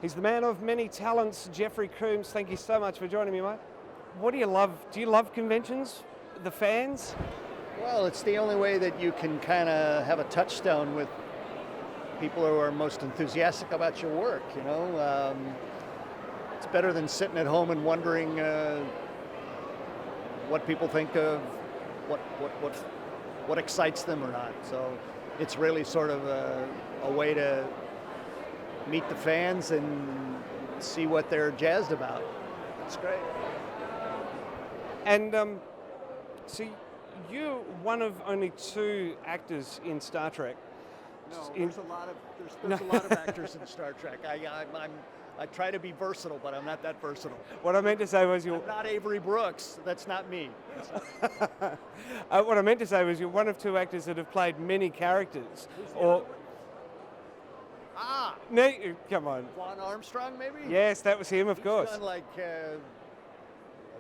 He's the man of many talents, Jeffrey Coombs. Thank you so much for joining me, mate. What do you love? Do you love conventions? The fans? Well, it's the only way that you can kind of have a touchstone with people who are most enthusiastic about your work, you know. It's better than sitting at home and wondering what people think of what excites them or not. So it's really sort of a way to meet the fans and see what they're jazzed about. It's great. And so you're one of only 2 actors in Star Trek. No, there's a lot of actors in Star Trek. I try to be versatile, but I'm not that versatile. What I meant to say was I'm not Avery Brooks. That's not me. What I meant to say was you're one of 2 actors that have played many characters. No, come on. Juan Armstrong, maybe? Yes, that was him, of course. He's done like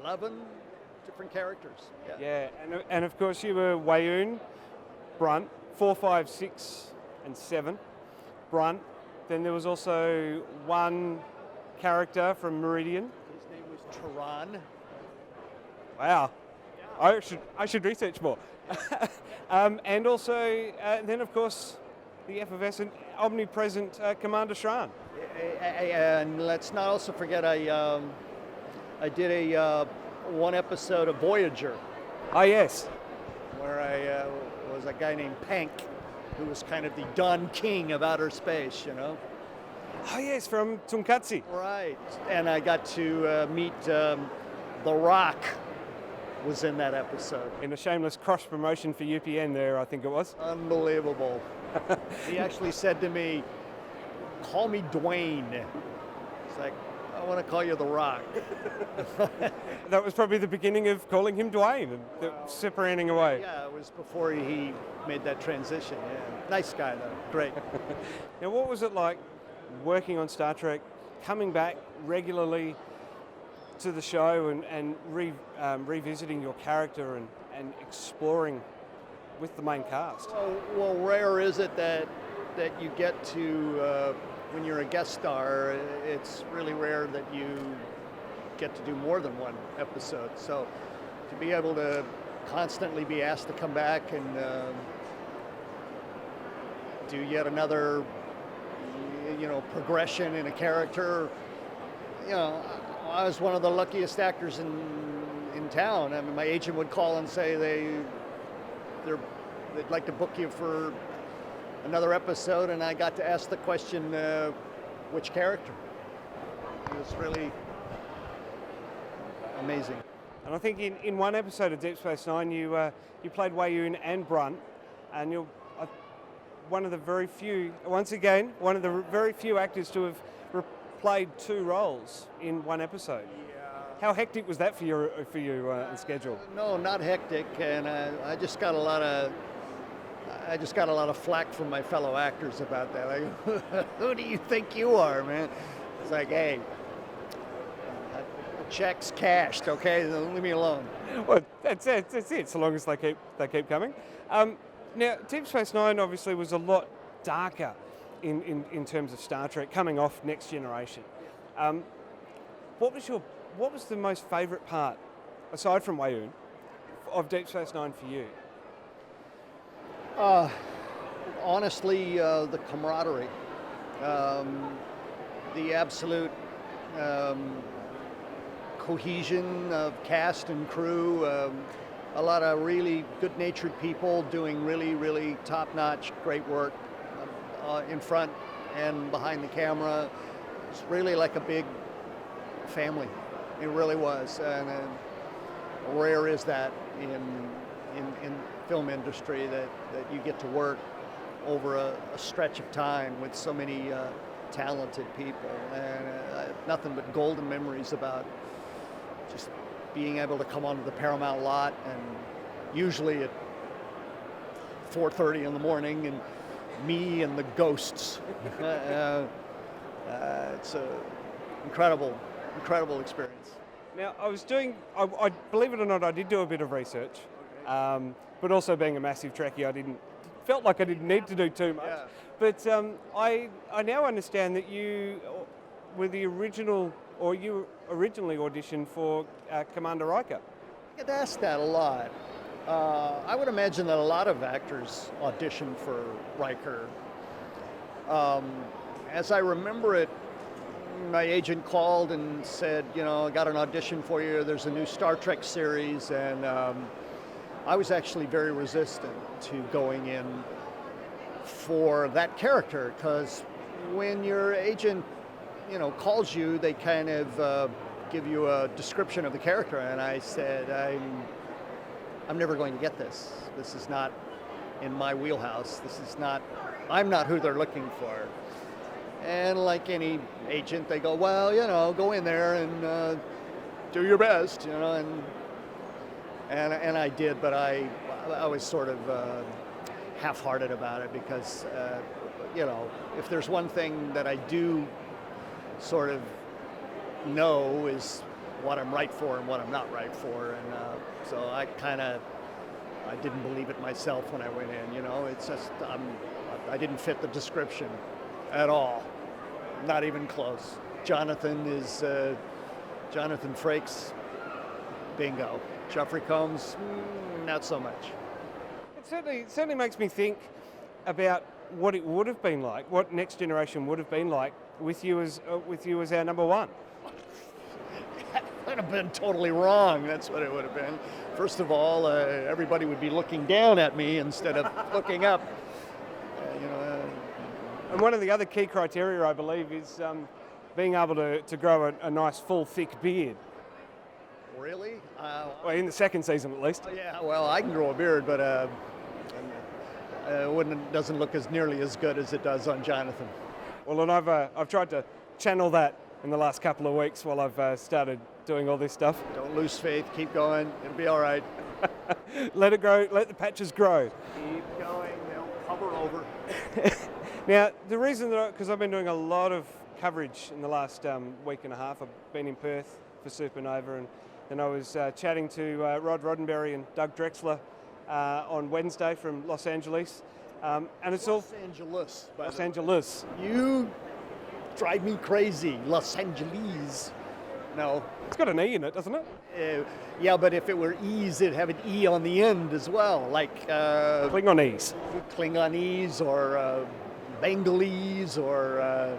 11 different characters. Yeah, and of course you were Weyoun, Brunt, 4, 5, 6, and 7. Brunt. Then there was also one character from Meridian. His name was Shran. Wow. Yeah. I should research more. And also, then of course, the effervescent, omnipresent Commander Shran. And let's not also forget I did a one episode of Voyager. Oh yes. Where I was a guy named Pank, who was kind of the Don King of outer space, you know. Oh yes, from Tonkatsu. Right, and I got to meet The Rock. Was in that episode. In a shameless cross promotion for UPN there, I think it was. Unbelievable. He actually said to me, "Call me Dwayne." It's like, I want to call you The Rock. That was probably the beginning of calling him Dwayne and separating away. Yeah, it was before he made that transition. Yeah, nice guy though, great. Now, what was it like working on Star Trek, coming back regularly to the show and revisiting your character and exploring with the main cast? Well, rare is it that you get to, when you're a guest star, it's really rare that you get to do more than one episode. So to be able to constantly be asked to come back and do yet another, progression in a character, I was one of the luckiest actors in town. I mean, my agent would call and say they'd like to book you for another episode, and I got to ask the question, which character? It was really amazing. And I think in one episode of Deep Space Nine, you played Weyoun and Brunt, and you're one of the very few actors to have played 2 roles in one episode. Yeah. How hectic was that for you in schedule? No, not hectic, and I just got a lot of flack from my fellow actors about that. Like, who do you think you are, man? It's like, hey, the check's cashed, okay? Leave me alone. Well, that's it. So long as they keep coming. Now, Deep Space Nine obviously was a lot darker in terms of Star Trek, coming off Next Generation. What was the most favourite part, aside from Weyoun, of Deep Space Nine for you? Honestly, the camaraderie, the absolute cohesion of cast and crew, a lot of really good-natured people doing really, really top-notch, great work in front and behind the camera. It's really like a big family. It really was, and rare is that in film industry that you get to work over a stretch of time with so many talented people, and nothing but golden memories about just being able to come onto the Paramount lot, and usually at 4:30 in the morning, and me and the ghosts. It's an incredible experience. Now, I believe it or not, I did do a bit of research, but also being a massive Trekkie, felt like I didn't need to do too much. Yeah. But I now understand that you were the original, or you originally auditioned for Commander Riker? I get asked that a lot. I would imagine that a lot of actors audition for Riker. As I remember it, my agent called and said, I got an audition for you. There's a new Star Trek series, and I was actually very resistant to going in for that character, because when your agent, calls you, they kind of give you a description of the character, and I said, I'm never going to get this. This is not in my wheelhouse. I'm not who they're looking for. And like any agent, they go, well, go in there and do your best, and I did, but I was sort of half-hearted about it, because, if there's one thing that I do sort of know is what I'm right for and what I'm not right for, and so I didn't believe it myself when I went in. It's just I didn't fit the description at all, not even close. Jonathan Frakes, bingo. Jeffrey Combs, not so much. It certainly makes me think about what it would have been like, what Next Generation would have been like with you as our number one. That would have been totally wrong. That's what it would have been. First of all, everybody would be looking down at me instead of looking up. And one of the other key criteria, I believe, is being able to grow a nice, full, thick beard. Really? Well, in the second season, at least. Yeah, well, I can grow a beard, but it doesn't look nearly as good as it does on Jonathan. Well, and I've tried to channel that in the last couple of weeks while I've started doing all this stuff. Don't lose faith. Keep going. It'll be all right. Let it grow. Let the patches grow. Keep going. They'll cover over. Now, the reason because I've been doing a lot of coverage in the last week and a half. I've been in Perth for Supernova, and then I was chatting to Rod Roddenberry and Doug Drexler on Wednesday from Los Angeles. And it's Los Angeles. Los Angeles. You drive me crazy. Los Angeles. No. It's got an E in it, doesn't it? Yeah, but if it were E's, it'd have an E on the end as well, like Klingonese. Klingonese or Bengalese, or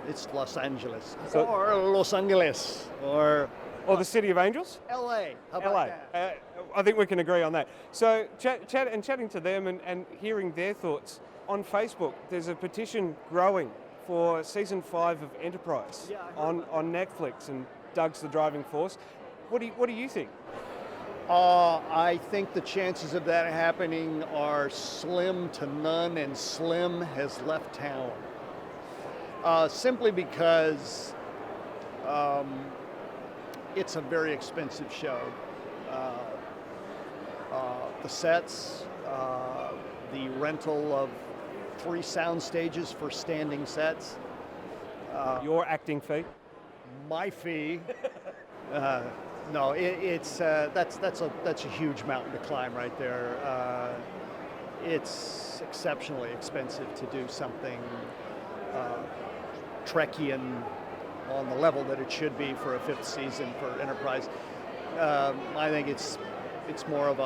it's Los Angeles. Or Los Angeles. Or the City of Angels? LA. How about LA. that? I think we can agree on that. So chatting to them and hearing their thoughts on Facebook, there's a petition growing for season 5 of Enterprise on Netflix, and Doug's the driving force. What do you think? I think the chances of that happening are slim to none, and Slim has left town. Simply because it's a very expensive show. The sets, the rental of 3 sound stages for standing sets. Your acting fee? My fee. No, that's a huge mountain to climb right there. It's exceptionally expensive to do something Trekkian on the level that it should be for a 5th season for Enterprise. I think it's more of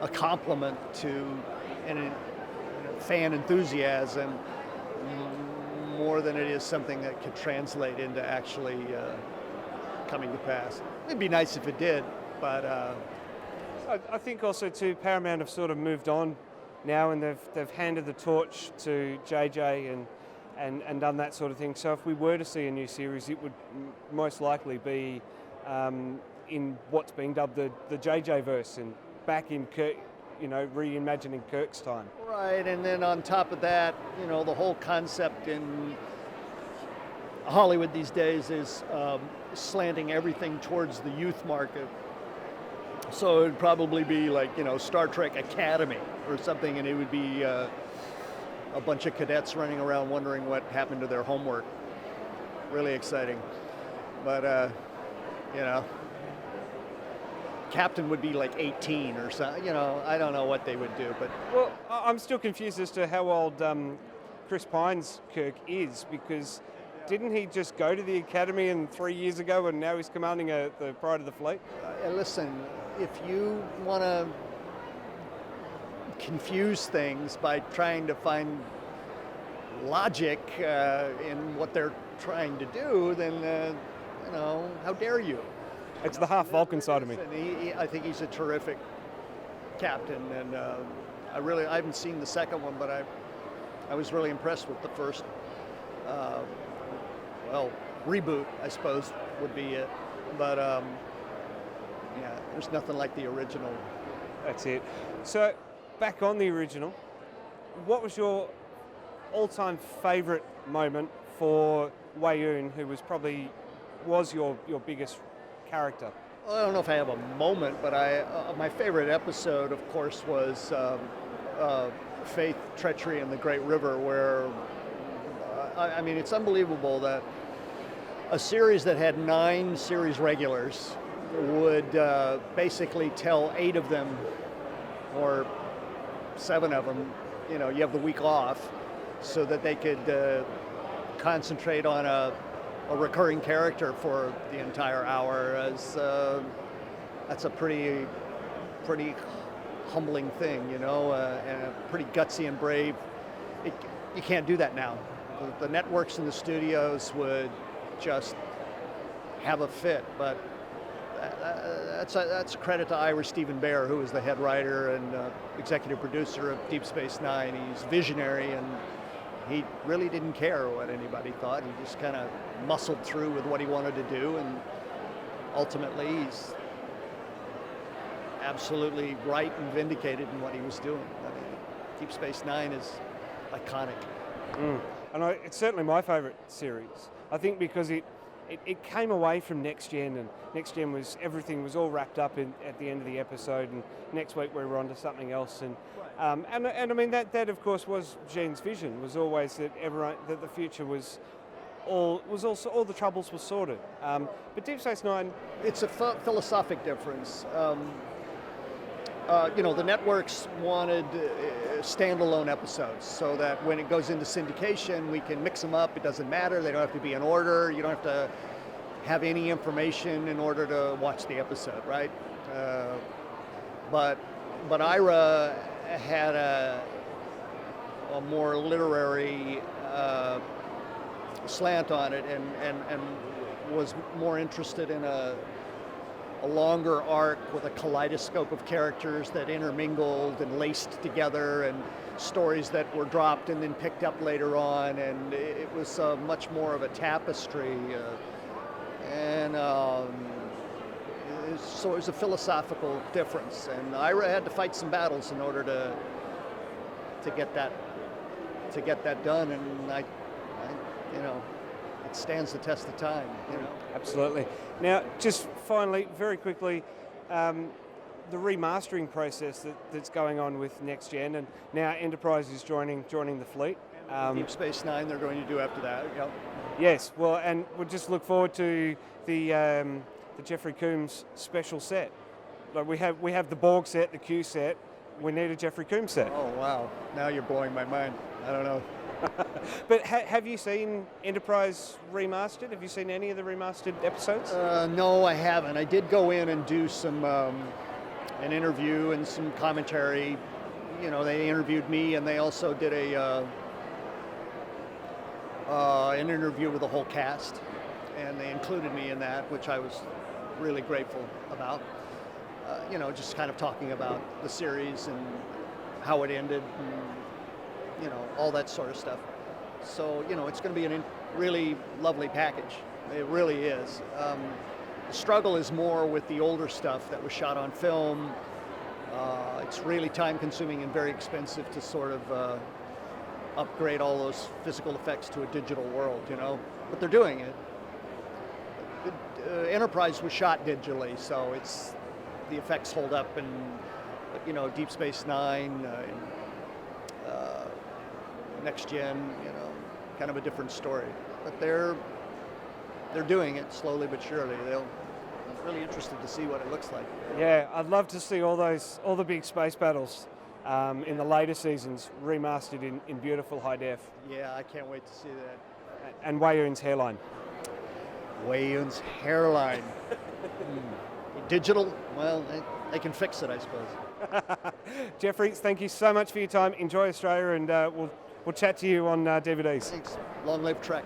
a compliment to fan enthusiasm more than it is something that could translate into actually coming to pass. It'd be nice if it did, but I think also too, Paramount have sort of moved on now, and they've handed the torch to JJ and done that sort of thing. So if we were to see a new series, it would most likely be in what's being dubbed the JJ verse, and back in Kirk, reimagining Kirk's time. Right, and then on top of that, the whole concept in Hollywood these days is slanting everything towards the youth market. So it'd probably be like, Star Trek Academy or something, and it would be a bunch of cadets running around wondering what happened to their homework. Really exciting. But, Captain would be like 18 or something. I don't know what they would do. But well, I'm still confused as to how old Chris Pine's Kirk is, because didn't he just go to the academy 3 years ago and now he's commanding the Pride of the Fleet? Listen, if you want to confuse things by trying to find logic in what they're trying to do, then how dare you? It's the half Vulcan side of me. I think he's a terrific captain, and I haven't seen the second one, but I was really impressed with the first. Reboot, I suppose, would be it. But there's nothing like the original. That's it. So, back on the original, what was your all-time favourite moment for Weyoun, who was your biggest character? Well, I don't know if I have a moment, but my favorite episode, of course, was Faith, Treachery, and the Great River, where it's unbelievable that a series that had 9 series regulars would basically tell 8 of them, or 7 of them, you have the week off, so that they could concentrate on a recurring character for the entire hour. That's a pretty humbling thing, and pretty gutsy and brave. You can't do that now. The networks and the studios would just have a fit, but that's a credit to Ira Stephen Bear, who is the head writer and executive producer of Deep Space Nine. He's visionary, and he really didn't care what anybody thought. He just kind of muscled through with what he wanted to do, and ultimately he's absolutely right and vindicated in what he was doing. Deep Space Nine is iconic. And it's certainly my favourite series. I think because it came away from Next Gen, and Next Gen everything was all wrapped up at the end of the episode, and next week we were on to something else. And that of course was Gene's vision, was always that the future was all the troubles were sorted. But Deep Space Nine, it's a philosophic difference. The networks wanted standalone episodes, so that when it goes into syndication, we can mix them up. It doesn't matter. They don't have to be in order. You don't have to have any information in order to watch the episode, right? But Ira had a more literary slant on it, and was more interested in a longer arc with a kaleidoscope of characters that intermingled and laced together, and stories that were dropped and then picked up later on, and it was much more of a tapestry, so it was a philosophical difference, and Ira had to fight some battles in order to get that done, and it stands the test of time. Absolutely. Now, just finally, very quickly, the remastering process that's going on with Next Gen, and now Enterprise is joining the fleet. Deep Space Nine, they're going to do after that. Yep. Yes. Well, and we'll just look forward to the Jeffrey Combs special set. Like we have the Borg set, the Q set. We need a Jeffrey Combs set. Oh wow! Now you're blowing my mind. I don't know. But have you seen Enterprise remastered? Have you seen any of the remastered episodes? No, I haven't. I did go in and do some an interview and some commentary. They interviewed me, and they also did an interview with the whole cast, and they included me in that, which I was really grateful about. Just kind of talking about the series and how it ended, and all that sort of stuff. So, it's going to be a really lovely package. It really is. The struggle is more with the older stuff that was shot on film. It's really time-consuming and very expensive to sort of upgrade all those physical effects to a digital world, But they're doing it. Enterprise was shot digitally, so the effects hold up, and Deep Space Nine, Next Gen, kind of a different story. But they're doing it slowly but surely. I'm really interested to see what it looks like. Yeah, I'd love to see all the big space battles. in the later seasons, remastered in beautiful high def. Yeah, I can't wait to see that. And Weyoun's hairline. Weyoun's hairline. Digital? Well, they can fix it, I suppose. Jeffrey, thank you so much for your time. Enjoy Australia, and we'll chat to you on DVDs. Thanks. Long live Trek.